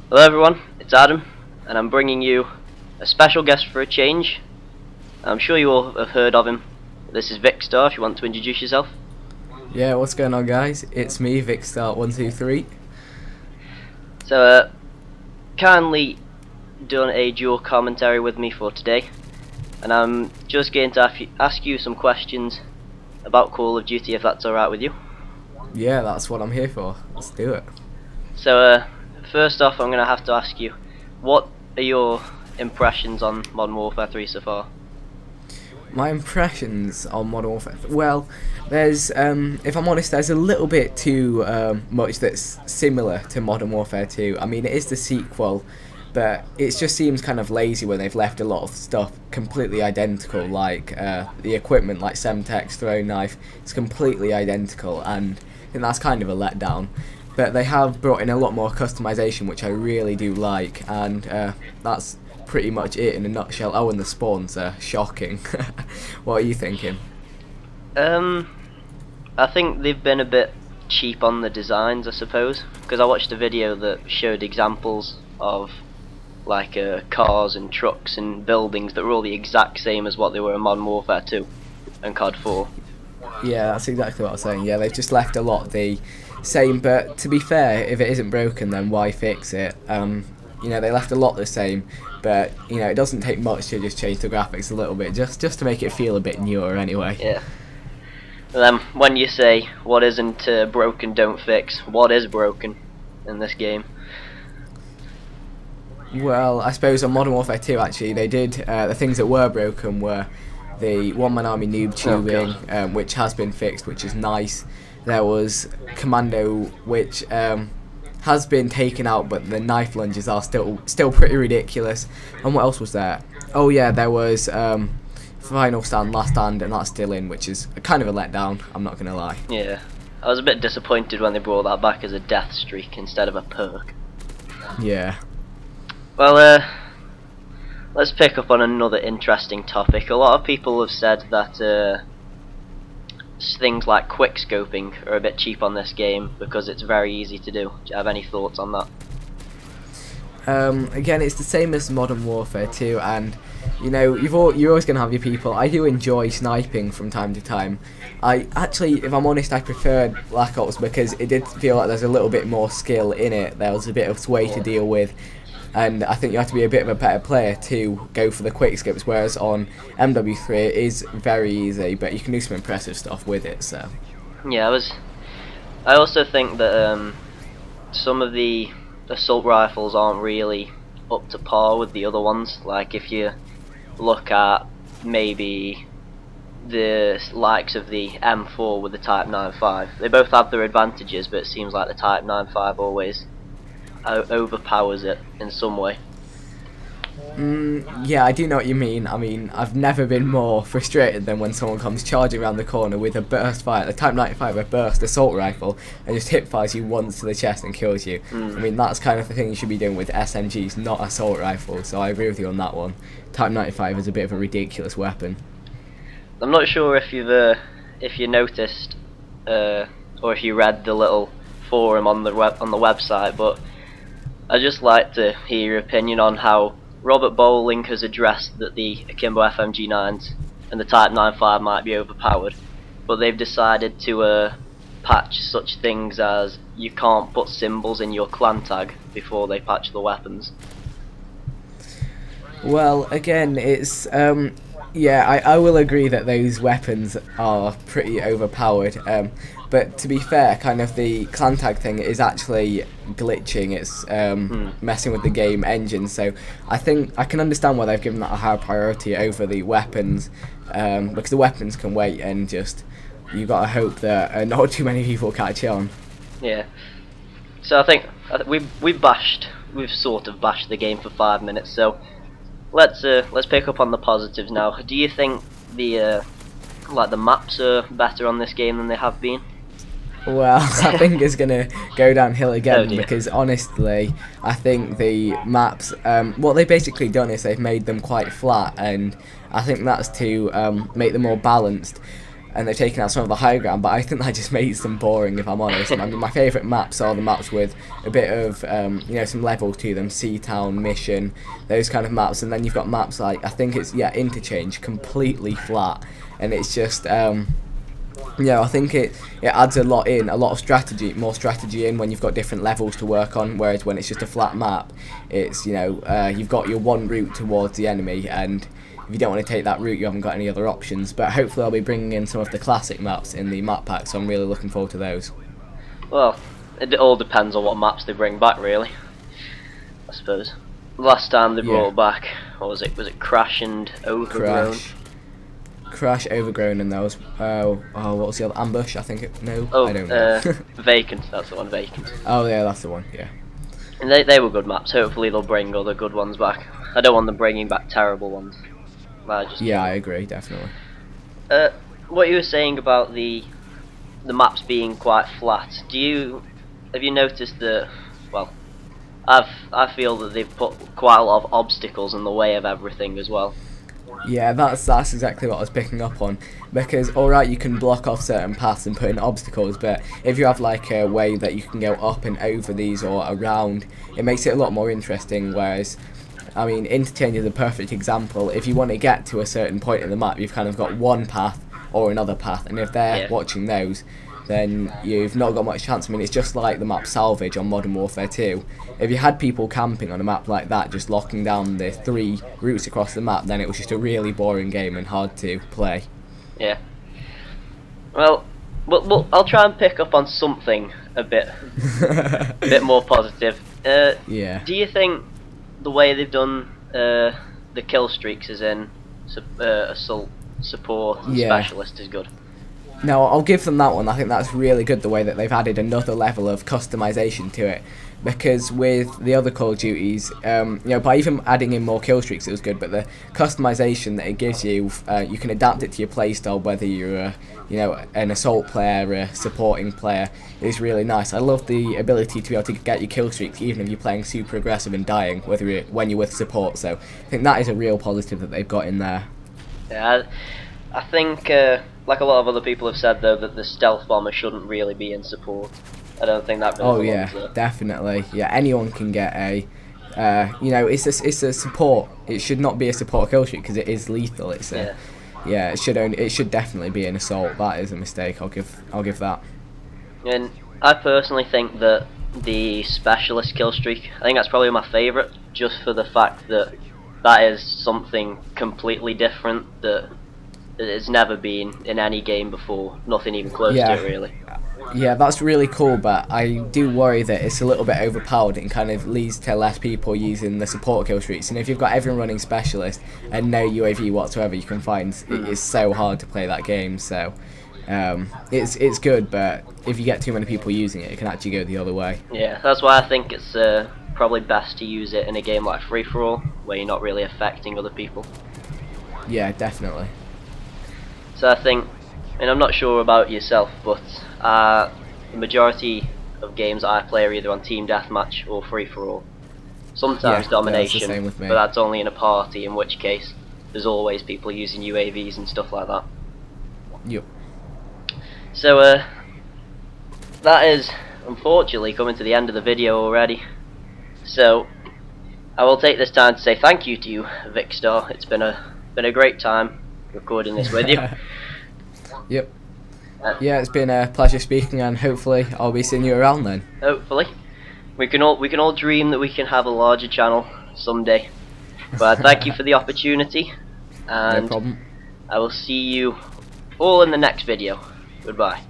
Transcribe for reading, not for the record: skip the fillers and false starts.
Hello everyone, it's Adam, and I'm bringing you a special guest for a change. I'm sure you all have heard of him. This is Vikkstar, if you want to introduce yourself. Yeah, what's going on, guys? It's me, Vikkstar123. So, kindly done a dual commentary with me for today, and I'm just going to ask you some questions about Call of Duty, if that's alright with you. Yeah, that's what I'm here for. Let's do it. So, first off, I'm going to have to ask you, what are your impressions on Modern Warfare 3 so far? My impressions on Modern Warfare. Well, there's, if I'm honest, there's a little bit too much that's similar to Modern Warfare 2. I mean, it is the sequel, but it just seems kind of lazy when they've left a lot of stuff completely identical, like the equipment, like Semtex, throwing knife, it's completely identical, and I think that's kind of a letdown. But they have brought in a lot more customization, which I really do like, and that's pretty much it in a nutshell. Oh, and the spawns are shocking. What are you thinking? I think they've been a bit cheap on the designs, I suppose, because I watched a video that showed examples of like cars and trucks and buildings that were all the exact same as what they were in Modern Warfare 2 and COD 4. Yeah, that's exactly what I was saying. Yeah, they've just left a lot the same, but to be fair, if it isn't broken, then why fix it? You know, they left a lot the same, but you know, it doesn't take much to just change the graphics a little bit, just to make it feel a bit newer anyway. Yeah. And then when you say what isn't broken, don't fix, what is broken in this game? Well, I suppose on Modern Warfare 2, actually, they did the things that were broken were the one-man army noob tubing, which has been fixed, which is nice. There was Commando, which has been taken out, but the knife lunges are still pretty ridiculous. And what else was there? Oh yeah, there was Final Stand, Last Stand, and that's still in, which is kind of a letdown, I'm not gonna lie. Yeah, I was a bit disappointed when they brought that back as a death streak instead of a perk. Yeah. Well, let's pick up on another interesting topic. A lot of people have said that things like quick scoping are a bit cheap on this game because it's very easy to do. Do you have any thoughts on that? Again, it's the same as Modern Warfare 2, and you know, you're always going to have your people. I do enjoy sniping from time to time. I actually, if I'm honest, I preferred Black Ops because it did feel like there's a little bit more skill in it. There was a bit of sway to deal with, and I think you have to be a bit of a better player to go for the quick scopes, whereas on MW3 it is very easy, but you can do some impressive stuff with it. So yeah, I also think that some of the assault rifles aren't really up to par with the other ones. Like if you look at maybe the likes of the M4 with the Type 95, they both have their advantages, but it seems like the Type 95 always overpowers it in some way. Yeah, I do know what you mean. I mean, I've never been more frustrated than when someone comes charging around the corner with a burst fire, the Type 95, a burst assault rifle, and just hip fires you once to the chest and kills you. I mean, that's kind of the thing you should be doing with SMGs, not assault rifles, so I agree with you on that one. Type 95 is a bit of a ridiculous weapon. I'm not sure if you noticed or if you read the little forum on the website, but I'd just like to hear your opinion on how Robert Bowling has addressed that the Akimbo FMG9s and the Type 95 might be overpowered, but they've decided to patch such things as you can't put symbols in your clan tag before they patch the weapons. Well, again, it's yeah, I will agree that those weapons are pretty overpowered, but to be fair, kind of the clan tag thing is actually glitching, it's messing with the game engine, so I think I can understand why they've given that a higher priority over the weapons, because the weapons can wait, and just, you gotta hope that not too many people catch on. Yeah, so I think we've sort of bashed the game for 5 minutes, so let's pick up on the positives now. Do you think the maps are better on this game than they have been? Well, I think it's gonna go downhill again, Oh, because honestly, I think the maps, what they've basically done is they've made them quite flat, and I think that's to make them more balanced. and they've taken out some of the high ground, but I think that just makes them boring, if I'm honest. I mean, my favourite maps are the maps with a bit of, you know, some level to them, Sea Town, Mission, those kind of maps, and then you've got maps like, I think it's, yeah, Interchange, completely flat, and it's just, yeah, I think it adds a lot of strategy, more strategy in when you've got different levels to work on, whereas when it's just a flat map, it's, you know, you've got your one route towards the enemy, and if you don't want to take that route, you haven't got any other options. But hopefully I'll be bringing in some of the classic maps in the map pack, so I'm really looking forward to those. Well, it all depends on what maps they bring back, really, I suppose. Last time they brought back, what was it? Was it Crash and Overgrown? Crash, Overgrown, and there was, what was the other? Ambush, I think it, no? Oh, I don't know. Vacant, that's the one, Vacant. Oh yeah, that's the one, yeah. And they were good maps, hopefully they'll bring other good ones back. I don't want them bringing back terrible ones. Yeah, I agree, definitely. What you were saying about the maps being quite flat, have you noticed that, well, I feel that they've put quite a lot of obstacles in the way of everything as well. Yeah, that's exactly what I was picking up on, because alright, you can block off certain paths and put in obstacles, but if you have like a way that you can go up and over these or around, it makes it a lot more interesting. Whereas, I mean, Interchange is a perfect example. If you want to get to a certain point in the map, you've kind of got one path or another path, and if they're watching those, then you've not got much chance. I mean, it's just like the map Salvage on Modern Warfare 2. If you had people camping on a map like that, just locking down the 3 routes across the map, then it was just a really boring game and hard to play. Yeah. Well, I'll try and pick up on something a bit more positive. Yeah. Do you think the way they've done the kill streaks as in assault, support, and specialist is good? No, I'll give them that one. I think that's really good, the way that they've added another level of customization to it. Because with the other Call of Duties, you know, by even adding in more kill streaks, it was good. But the customization that it gives you, you can adapt it to your playstyle, whether you're you know, an assault player, a supporting player, is really nice. I love the ability to be able to get your kill streaks, even if you're playing super aggressive and dying, when you're with support. So I think that is a real positive that they've got in there. Yeah, I think, like a lot of other people have said though, that the stealth bomber shouldn't really be in support. I don't think that really belongs there. Definitely. Yeah, anyone can get a, you know, it's a support. It should not be a support kill streak because it is lethal. It's a, yeah, it should definitely be an assault. That is a mistake. I'll give that. And I personally think that the specialist kill streak, I think that's probably my favourite, just for the fact that that is something completely different that it's never been in any game before. Nothing even close to it, really. Yeah, that's really cool, but I do worry that it's a little bit overpowered and kind of leads to less people using the support kill streaks. And if you've got everyone running specialist and no UAV whatsoever you can find, it is so hard to play that game. So it's good, but if you get too many people using it, it can actually go the other way. Yeah, that's why I think it's probably best to use it in a game like Free For All, where you're not really affecting other people. Yeah, definitely. So I think, and I'm not sure about yourself, but the majority of games I play are either on Team Deathmatch or Free For All. Sometimes domination, that's the same with me. But that's only in a party, in which case there's always people using UAVs and stuff like that. Yep. So that is unfortunately coming to the end of the video already. So I will take this time to say thank you to you, Vikkstar. It's been a great time recording this with you. Yep. Yeah, it's been a pleasure speaking, and hopefully I'll be seeing you around then. Hopefully. We can all dream that we can have a larger channel someday. But thank you for the opportunity, and no problem. I will see you all in the next video. Goodbye.